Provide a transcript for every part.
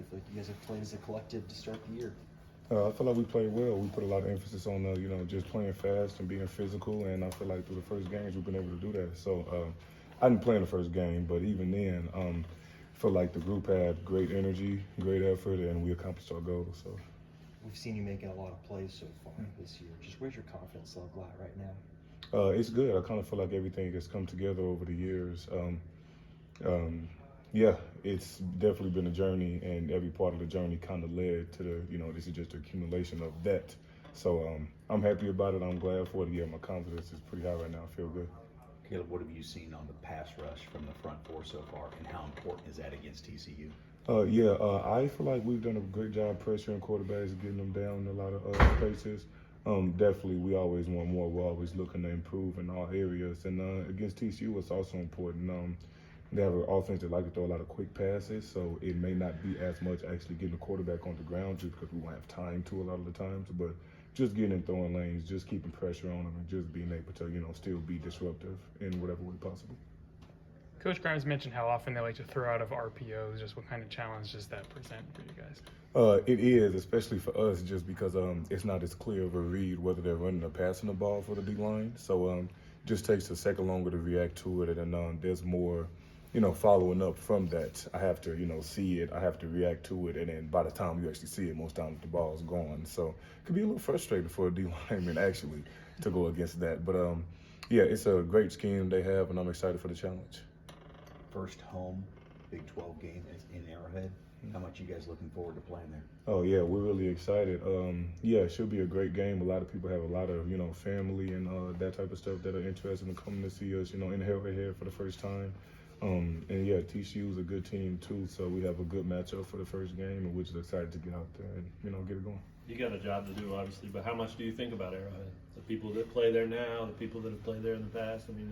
feel like you guys have played as a collective to start the year. I feel like we played well. We put a lot of emphasis on, just playing fast and being physical, and I feel like through the first games we've been able to do that. So I didn't play in the first game, but even then, I feel like the group had great energy, great effort, and we accomplished our goals. So We've seen you making a lot of plays so far this year. Just where's your confidence level at right now? it's good. I kind of feel like everything has come together over the years. Yeah, it's definitely been a journey, and every part of the journey kind of led to this is just an accumulation of that. So I'm happy about it. I'm glad for it. Yeah, my confidence is pretty high right now. I feel good. Caleb, what have you seen on the pass rush from the front four so far, and how important is that against TCU? I feel like we've done a great job pressuring quarterbacks, getting them down in a lot of spaces. Definitely, we always want more. We're always looking to improve in all areas. And against TCU, it's also important. They have an offense that like to throw a lot of quick passes, so it may not be as much actually getting the quarterback on the ground just because we won't have time to a lot of the times. But just getting in throwing lanes, just keeping pressure on them, and just being able to, still be disruptive in whatever way possible. Coach Grimes mentioned how often they like to throw out of RPOs. Just what kind of challenge does that present for you guys? It is, especially for us, just because it's not as clear of a read whether they're running or passing the ball for the D-line. So just takes a second longer to react to it, and there's more, following up from that. I have to, see it, I have to react to it, and then by the time you actually see it, most times the ball's gone. So it could be a little frustrating for a D-lineman actually to go against that. But yeah, it's a great scheme they have, and I'm excited for the challenge. First home Big 12 game is in Arrowhead. How much you guys looking forward to playing there? Oh yeah, we're really excited. Yeah, it should be a great game. A lot of people have a lot of family and that type of stuff that are interested in coming to see us, in Arrowhead for the first time. And yeah, TCU is a good team too, so we have a good matchup for the first game, and we're just excited to get out there and get it going. You got a job to do, obviously, but how much do you think about Arrowhead? The people that play there now, the people that have played there in the past. I mean,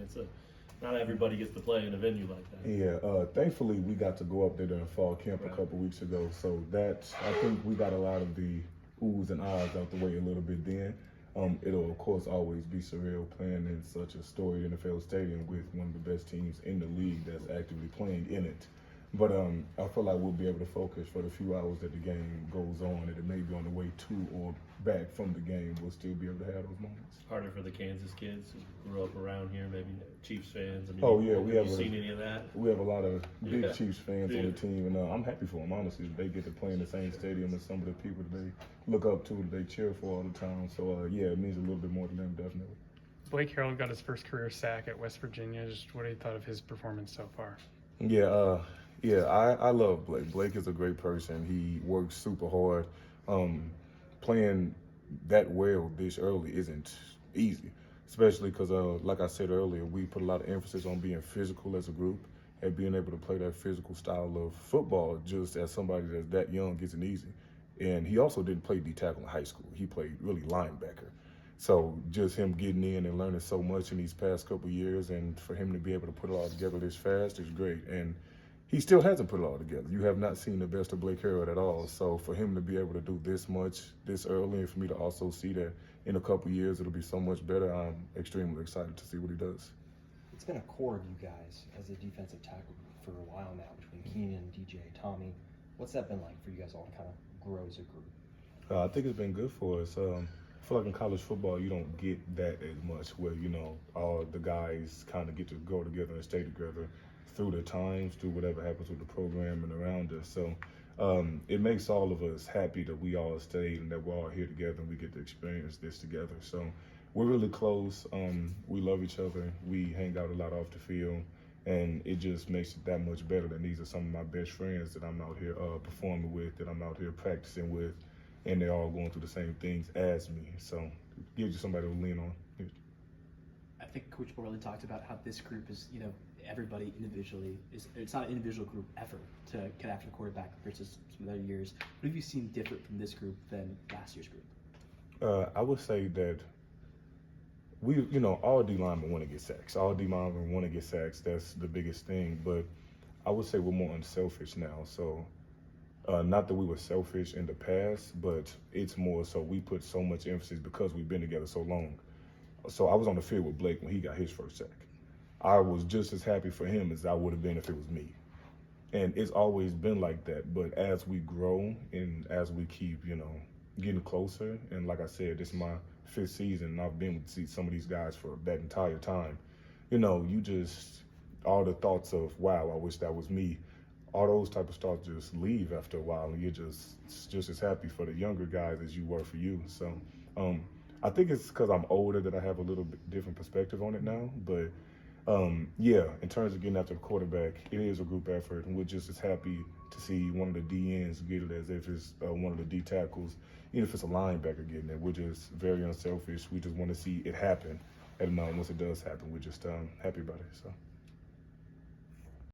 not everybody gets to play in a venue like that. Yeah, thankfully we got to go up there during fall camp a couple weeks ago, so that I think we got a lot of the oohs and ahs out the way a little bit then. It'll of course always be surreal playing in such a storied NFL stadium with one of the best teams in the league that's actively playing in it. But I feel like we'll be able to focus for the few hours that the game goes on, and it may be on the way to or back from the game. We'll still be able to have those moments. Harder for the Kansas kids who grew up around here, maybe Chiefs fans. I mean, oh yeah, have you seen any of that? We have a lot of big Chiefs fans on the team, and I'm happy for them. Honestly, they get to play in the same stadium as some of the people that they look up to, that they cheer for all the time. So yeah, it means a little bit more to them, definitely. Blake Harrell got his first career sack at West Virginia. Just what have you thought of his performance so far? Yeah, I love Blake. Blake is a great person. He works super hard. Playing that well this early isn't easy, especially because, like I said earlier, we put a lot of emphasis on being physical as a group and being able to play that physical style of football just as somebody that's that young isn't easy. And he also didn't play D-tackle in high school. He played really linebacker. So just him getting in and learning so much in these past couple of years, and for him to be able to put it all together this fast is great. And he still hasn't put it all together. You have not seen the best of Blake Harrell at all. So for him to be able to do this much this early, and for me to also see that in a couple of years it'll be so much better, I'm extremely excited to see what he does. It's been a core of you guys as a defensive tackle for a while now, between Keenan, DJ, Tommy. What's that been like for you guys all to kind of grow as a group? I think it's been good for us. I feel like in college football you don't get that as much, where all the guys kind of get to go together and stay together through the times, through whatever happens with the program and around us. So it makes all of us happy that we all stayed and that we're all here together and we get to experience this together. So we're really close. We love each other. We hang out a lot off the field, and it just makes it that much better that these are some of my best friends that I'm out here performing with, that I'm out here practicing with, and they're all going through the same things as me. So it gives you somebody to lean on. I think Coach Borley talked about how this group is, everybody individually it's not an individual group effort to get after the quarterback versus some other years. What have you seen different from this group than last year's group? I would say that all D linemen want to get sacks. All D linemen want to get sacks. That's the biggest thing. But I would say we're more unselfish now. So not that we were selfish in the past, but it's more so we put so much emphasis because we've been together so long. So I was on the field with Blake when he got his first sack. I was just as happy for him as I would have been if it was me. And it's always been like that. But as we grow and as we keep, getting closer, and like I said, this is my 5th season, and I've been with some of these guys for that entire time. You just, all the thoughts of, wow, I wish that was me, all those type of thoughts just leave after a while, and you're just as happy for the younger guys as you were for you. So I think it's because I'm older that I have a little bit different perspective on it now. But yeah, in terms of getting after the quarterback, it is a group effort, and we're just as happy to see one of the DNs get it as if it's one of the D tackles, even if it's a linebacker getting it. We're just very unselfish. We just want to see it happen. And once it does happen, we're just happy about it. So.